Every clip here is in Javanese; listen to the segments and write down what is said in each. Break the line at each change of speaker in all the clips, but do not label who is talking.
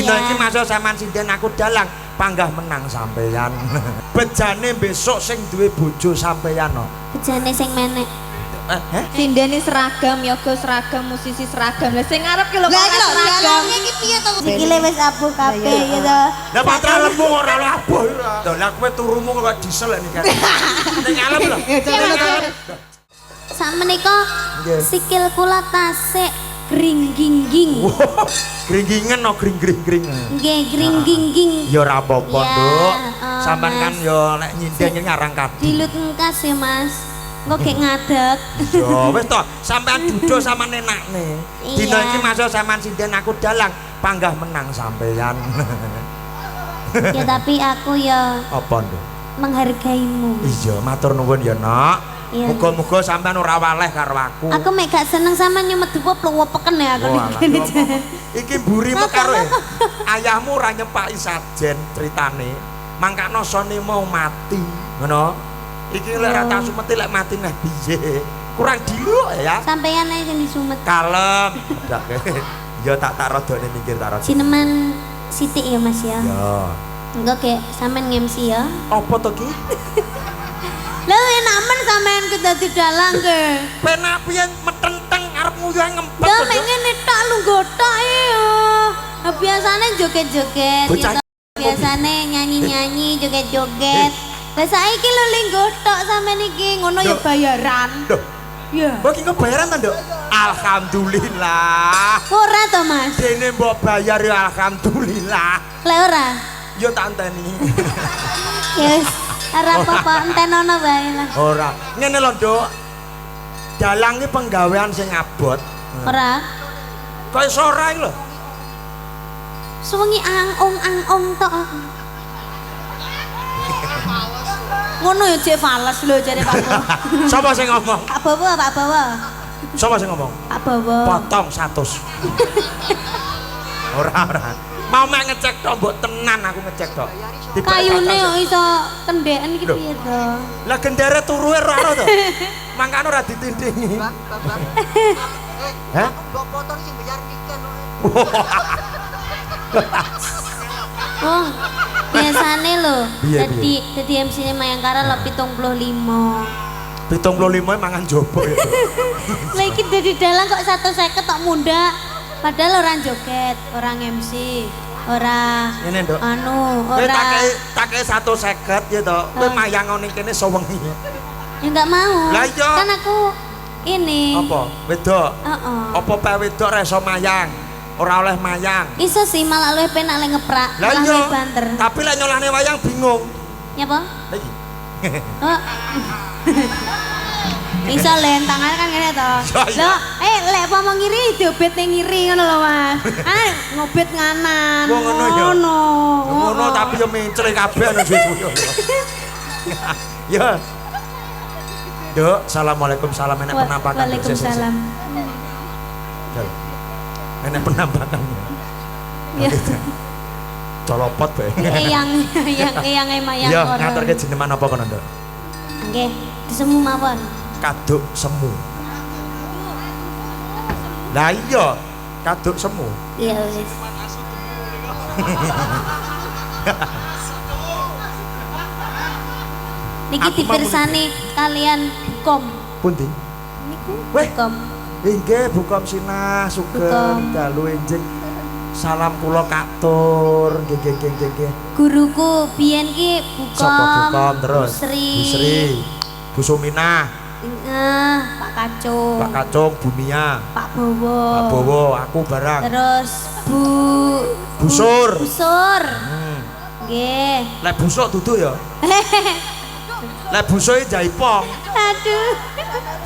Dina iki masuk sampean sinden aku dalang panggah menang sampeyan. Bejane besok sing duwe bojo sampeyan no.
Bejane sing menek.
Sindene seragam, yoga seragam, musisi seragam. Lah sing ngarep ki lho kok seragam.
Iki piye to? Sikile wis abuh kabeh ya to.
Lah patra lemu ora abuh. Lho lah kowe turumu kok diesel iki kan. Ning ngalem lho.
Sak menika sikil kula tasik gring-gingging.
Gring-gingen no gring-gring-gring.
Nggih gring-gingging.
Ya ora apa-apa, Nduk. Sampeyan kan ya nek nyinden ngarang kadi.
Dilut engkas ya, Mas. Engko gek ngadeg.
Ya wis to, sampean duduk sama nenakne. Dina iki masuk sampean sinden aku dalang panggah menang sampeyan.
Ya tapi aku ya
Apa, Nduk?
menghargaimu.
Iya, matur nuwun ya, Nak. Muga-muga sampean ora waleh karo aku.
Aku mek gak seneng sama nyumet dupa plewepeken ya aku iki.
Iki mburimu karo ayahmu ora nyepaki sajen critane. Mangkano sone mau mati, ngono. Iki lek ra tak sumeti lek mati neh piye. Kurang diluk ya.
Sampeyan ae sing disumet.
Kalem. Ya tak rodone mikir tak rodone.
Sineman sithik ya Mas ya.
Ya.
Engko gek sampean nge-MC ya.
Apa to ki?
Lho enak men sampean ku dadi dalang ke.
Penak piye metenteng arep nguyuh ngempet.
Lah mek ngene tok lu gotok ya. Biasane joget-joget gitu. Biasane nyanyi-nyanyi, joget-joget. Lah saiki lho ling gotok sampean iki ngono ya bayaran.
Loh.
Iya.
Mbok iki bayaran ta, Nduk? Alhamdulillah.
Ora to, Mas?
Dene mbok bayar ya alhamdulillah.
Lah ora.
Yo tak enteni.
Yes. Ora apa-apa entenono bae lah.
Ora. Ngene lho, Nduk. Dalang iki penggawean sing abot.
Ora.
Kok iso ora iki lho.
Suwengi angong tok. Ngono ya jek fales lho jare Pak Bowo.
Sapa sing ngomong?
Pak Bowo, Pak Bowo.
Sapa sing ngomong?
Pak Bowo.
Potong 100. Ora. Mau mek ngecek tok, mbok tenan aku ngecek tok.
Kayune kok iso kendeken iki piye to?
Lah gendere turuhe ora ono to. Mangkane ora ditindingi. Hah?
Mbok motor sing bayar tiket.
Wong biasane lho dadi MC-ne Mayangkara lho 75.
75 mangan jopo ya.
Lah iki dadi dalang kok 150 tok mundhak. Padahal orang joget, orang MC, ora
Ngene, Nduk.
anu,
Kowe
ora
tak 150 ya to. Kowe mayang ning kene sewengi.
ya enggak mau.
Lah iya.
Kan aku ini.
Apa? Wedok.
Heeh.
Apa pe wedok ra iso mayang? Ora oleh mayang.
Iso sih malah luwih penak lek ngeprak,
Lah
malah
iya.
luwih banter.
Tapi lek nyolahne wayang bingung.
Ya apa?
Lah iki.
Oh. Iso lentangan kan ngene to. Lho, lek apa mau ngiri diobet ning ngiri ngono lho, Mas. Ngobet nganan.
Oh, ngono ya. Ngono
Oh.
tapi yo mencre kabeh ana suwe-suwe. Ya. Nduk, assalamualaikum salam enek penampakan.
Waalaikumsalam.
Enek penampakannya.
Ya.
Colopot bae.
Eyang mayang
Ya,
ora.
ngaturke jeneman apa kono, Nduk?
Nggih, disemu mawon.
Kaduk semu. Lah iya, kaduk semu.
Iya wis. Niki dipirsani kalian Bukom.
Pundi?
Niku
Weh.
Bukom.
Inggih Bukom Sinah sugeng
Bukom.
dalu enjing. Salam kula katur. Nggih.
Guruku biyen ki Bukom.
Sapa Bukom terus?
Busri.
Bu Suminah,
Pak Kacung.
Pak Kacung, Bu Mia,
Pak Bowo.
Pak Bowo, aku barang.
Terus
Busur.
Busur. Nggih.
Lek busuk dudu ya. Lek busuke jaipong.
Aduh.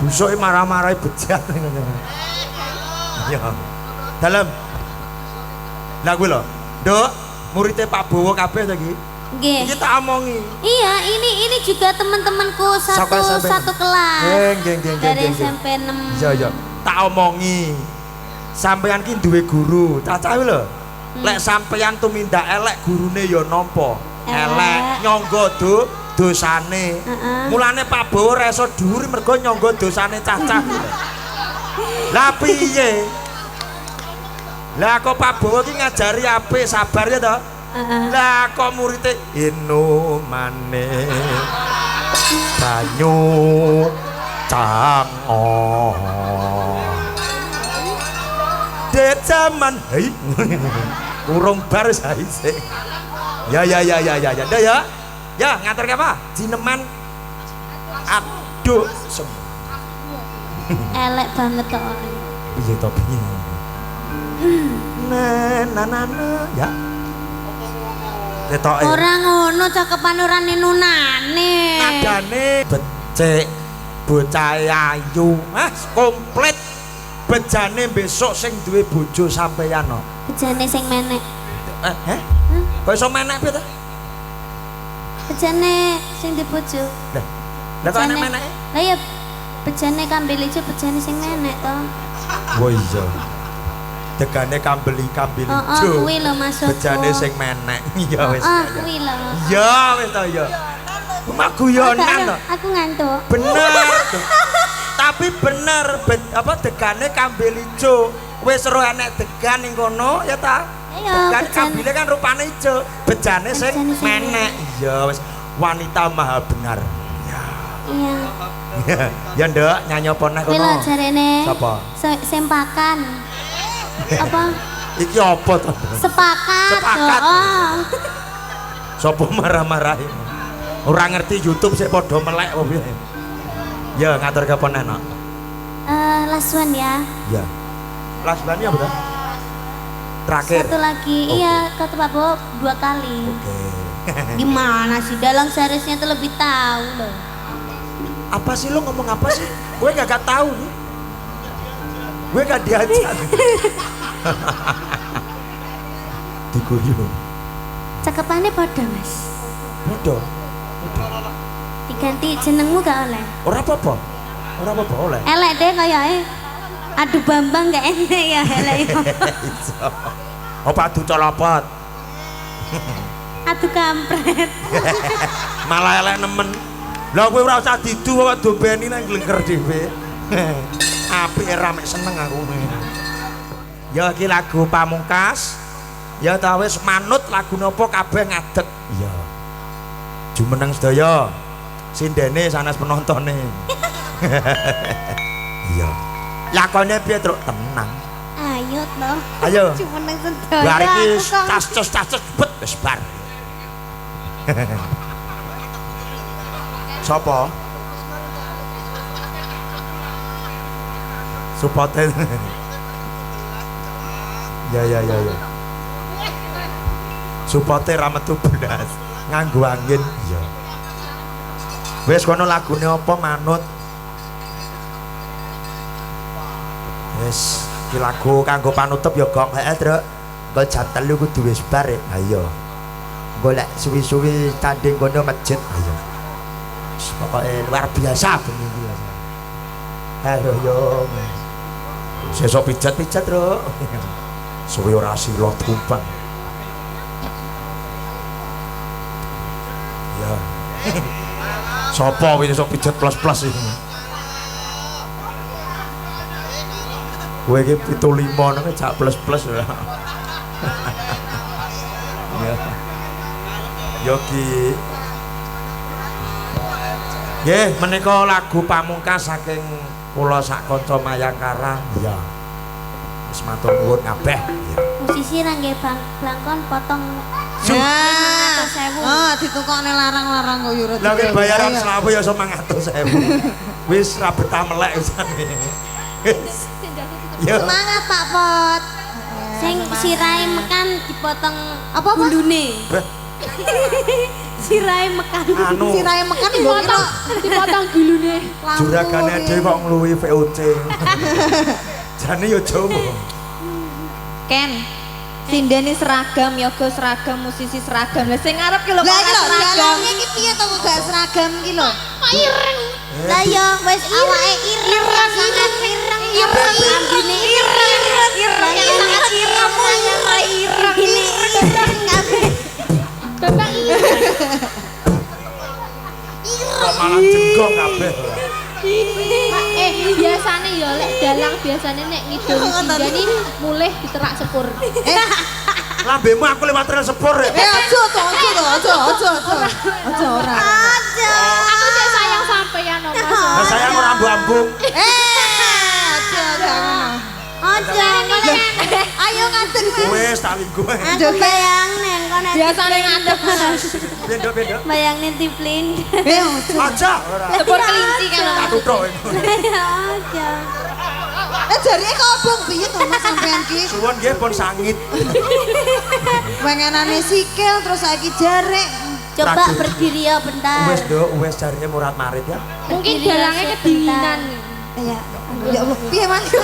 Busuke marah-marahi bejat ngono. Ya. Dalem. Lah kuwi lho. Nduk, muridé Pak Bowo kabeh to iki.
Nggih.
Iki tak omongi.
Iya, ini juga teman-temanku
Saka SMP.
satu kelas.
Nggih.
Dari SMP 6.
Iya. Tak omongi. Sampeyan ki duwe guru, cacah lho. Lek sampeyan tumindak elek gurune ya nampa. Elek nyangga dosane. Mulane Pak Bowo ora iso dhuwur mergo nyangga dosane cacah. Lah piye? Lah kok Pak Bowo ki ngajari apik sabar ya toh? Lah kok muridé inumane banyu cango. Det zaman hei. Urung bar saise. Ya. Dah ya. Ya ngatur ke apa? Jineman aduh
elek banget kok.
Piye to piye? Nah, ya. Ketoke.
Ora ngono cakepan ora nenunane.
Nadane becik bocah ayu. Komplit. Bejane besok sing duwe bojo sampeyan no.
Bejane sing menek.
Kok iso menek piye to?
Bejane sing duwe bojo.
Lah kok ana meneke?
Lah ya bejane kambel ijo bejane sing menek to.
Oh iya. Degane kambel ijo.
Kuwi lho maksudku.
Bejane sing menek. Iya wis.
Kuwi lho.
Ya wis to ya. Maguyonan to.
Aku ngantuk.
Bener. Tapi bener apa degane kambel ijo. Wis ro enek degan ning kono ya ta? Degan kambile kan rupane ijo, bejane sing menek. Iya wis wanita maha benar.
Iya.
Ya Nduk, nyanyi apa nek kono?
Kuwi lho jarene.
Sapa?
Sempakan. Apa?
Iki apa to?
Sepakat.
Sapa marah-marahi? Ora ngerti YouTube sik padha melek apa piye? Ya ngatur ke apa nek?
Last one ya.
Ya. Last one-nya apa? Terakhir.
Satu lagi. Iya, kata Pak Bowo 2 kali.
Oke.
Gimana sih? Dalang seharusnya tuh lebih tahu loh.
Apa sih lo ngomong apa sih? Gue gak tahu. Gue gak diajak. Diguyu.
Cakepannya podo Mas.
Podo.
Diganti jenengmu gak oleh.
Ora apa-apa. Ora apa-apa oleh.
Elek deh kayaknya. Aduh Bambang gak enak ya elek.
Apa adu colopot?
Aduh kampret.
Malah elek nemen. Lah kowe ora usah didu kok dobeni nang glengker dhewe. Apik rame seneng aku. Ya iki lagu pamungkas. Ya ta wis manut lagu napa kabeh ngadeg. Iya. Jumeneng sedaya. Sindene sanes penontone. Iya. Lakone piye, Truk? Tenang.
Ayo toh.
Ayo.
Jumeneng sedaya.
Bar iki tas-tas bet wis bar. Sopo? Supoten. Ya. Supote ra metu blas. Nganggo angin. Ya. Wis kono lagune apa manut? Wis, iki lagu kanggo panutup ya gong heeh, Truk. Engko jam 3 kudu wis bar. Ayo. Golek suwi-suwi tanding kono masjid. Ayo. Pokoknya luar biasa bengi iki. Halo yo. Sesuk pijat-pijat, Truk. Suwe ora sila tumpang. Ya. Sopo wis sok pijat plus-plus iki. Kowe iki 75 nang jak plus-plus ora. Ya. Yo ki nggih, menika lagu pamungkas saking kula sak kanca Mayangkara. Iya. Wis matur nuwun kabeh. Iya.
Musisi ra nggih blangkon potong.
Ya. Ditukokne larang-larang kok yo.
Lah nek bayaran selawe ya 900.000. Wis ra betah melek wisane. Yo.
Semangat Pak Pot. Sing sirahe mekan dipotong apa gundune. Sirahe mekan.
Anu.
Sirahe mekan dipotong gulune.
Juragane dhewe kok ngluwi VOC. Jane yo Jawa.
Ken. Sindene seragam, yoga seragam, musisi seragam. Lah sing ngarep ki lho kok seragam.
Lah iki piye to kok gak seragam iki lho? Ireng. Lah yo wis awake ireng sangat ireng. Ireng ambine ireng. Ireng sangat ireng. Ireng. Ireng kabeh. Bapak ireng.
Kok malah jenggong kabeh.
Biasane ya lek dalang biasanya nek ngidul singgani mulih diterak sepur.
Lambemu aku lewat rel sepur ya.
Aja ora.
Aja.
Aku sih sayang sampeyan no Mas.
Lah sayang ora ambu-ambu.
Aja
Aja.
Ayo ngadeg Mas.
Wes tak linggo.
Aku bayang neng kono.
Biasane ngadeg.
Bendo.
Bayang nih tiplin.
Aja ora.
Sepur kelinci kan.
Tak tuthuk.
Aja.
Jarine kobong piye to Mas sampean ki?
Suwon nggih pun sangit.
Pengenane sikil terus saiki jare.
Coba
Tragedi.
berdiri ya bentar.
Wes Nduk, wes jarine murat marit ya.
Mungkin dalangnya kedinginan.
Ya. Ya Allah, piye Mas? Piye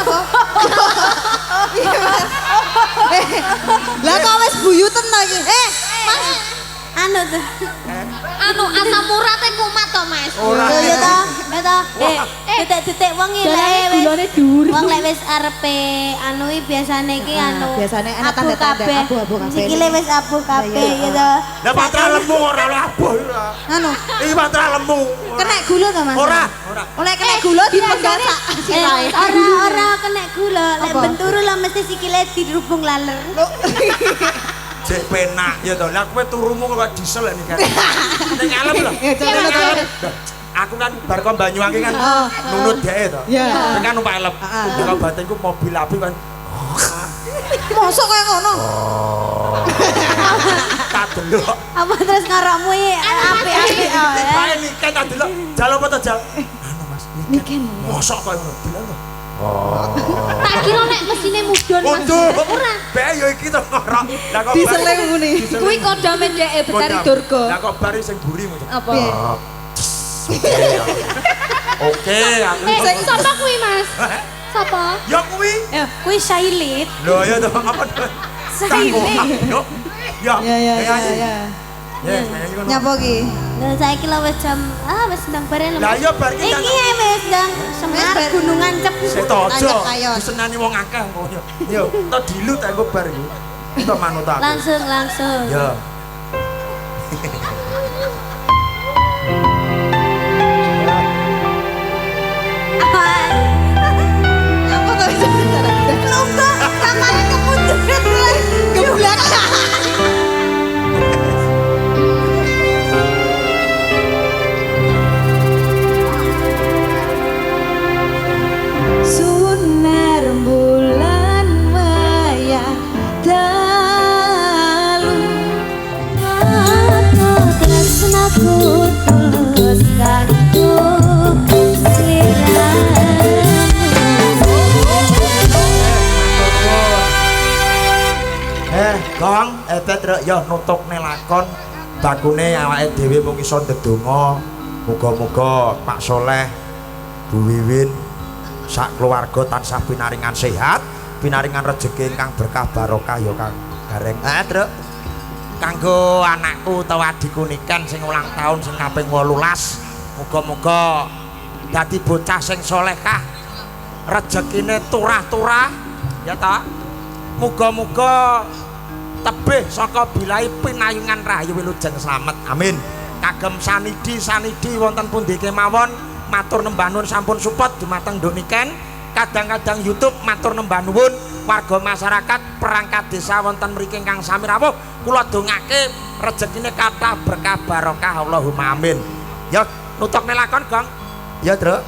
Mas? Lah kok wis buyuten to iki? Mas.
Anu tuh.
Anu asam uratnya kumat to Mas.
Ora.
Ya toh, ya toh. Detek-detek wong iki
Dalangnya
lek
gulane dhuwur.
wong lek wis arepe anu iki biasane iki anu.
biasane ana
abuh
tanda-tanda
kabeh.
abuh-abuh kabeh.
Sikile wis abuh kabeh ya toh.
Lah patra lemu ora abuh ora.
Anu,
Iki patra lemu.
kena gula to Mas?
Ora.
Oleh kena gula dipenggal sak sirahe.
Ora kena gula, lek
Apa?
benturu lah mesti sikile dirubung laler.
Jek penak ya to. Lah kowe turumu kok diesel iki kan. Ning alam lho. Ning alam. Aku kan bar kon Banyuwangi kan nunut dhek to.
Iya.
Ning kan numpak elep. Kok batinku mobil api kan.
Mosok kaya ngono.
Tak delok.
Apa terus ngarokmu iki apik-apik oh ya.
Kae niken tak delok. Jal apa to jal? Anu Mas, niken. Mosok kaya ngono. Delok lho.
Tak kira nek mesine mudhun Mas.
Untung.
Ora.
Be yo iki to ngorok. Lah kok
Diseleng muni.
Kuwi kodame dhek Betari Durga.
Lah kok bari sing buri mu.
Apa?
Oke, aku.
Sing sapa kuwi Mas? Sapa?
Ya kuwi.
Ya, kuwi Sailit.
Lho ya to apa to?
Sailit.
Yo. Ya.
Ya.
Ya, nyanyi kono.
Nyapa ki?
Lah saiki lah wis jam wis ndang bareng.
Lah iya bar iki kan.
Iki wis ndang Semar Gunung Ancep.
Sik to aja.
Ancep kayon.
Disenani wong akeh kok yo. Yo, to dilut aku bar iki. To manut aku.
Langsung.
Ya.
Nyapa to sebentar.
Lungguh kamare kemunduran mulai
Geblak. Sunar bulan maya dalu
Aku tresnaku tulus kanggo
Gong, ebet rek ya nutukne lakon bakune awake dhewe mung iso ndedonga muga-muga Pak Soleh Bu Wiwin sak keluarga tansah pinaringan sehat, pinaringan rejeki ingkang berkah barokah ya Kang Gareng. Truk. Kanggo anakku utawa adikku niken sing ulang tahun sing kaping 18, muga-muga dadi bocah sing salehah, rejekine turah-turah ya ta. Muga-muga tebih saka bilai pinayungan rahayu wilujeng slamet. Amin. Kagem sanidi wonten pundi kemawon matur nembah nuwun sampun support dumateng Nduk Niken. Kadang-kadang YouTube matur nembah nuwun warga masyarakat perangkat desa wonten mriki ingkang sami rawuh. Kula dongake rejekine kathah berkah barokah Allahumma amin. Ya nutukne lakon, Gong. Ya, Truk.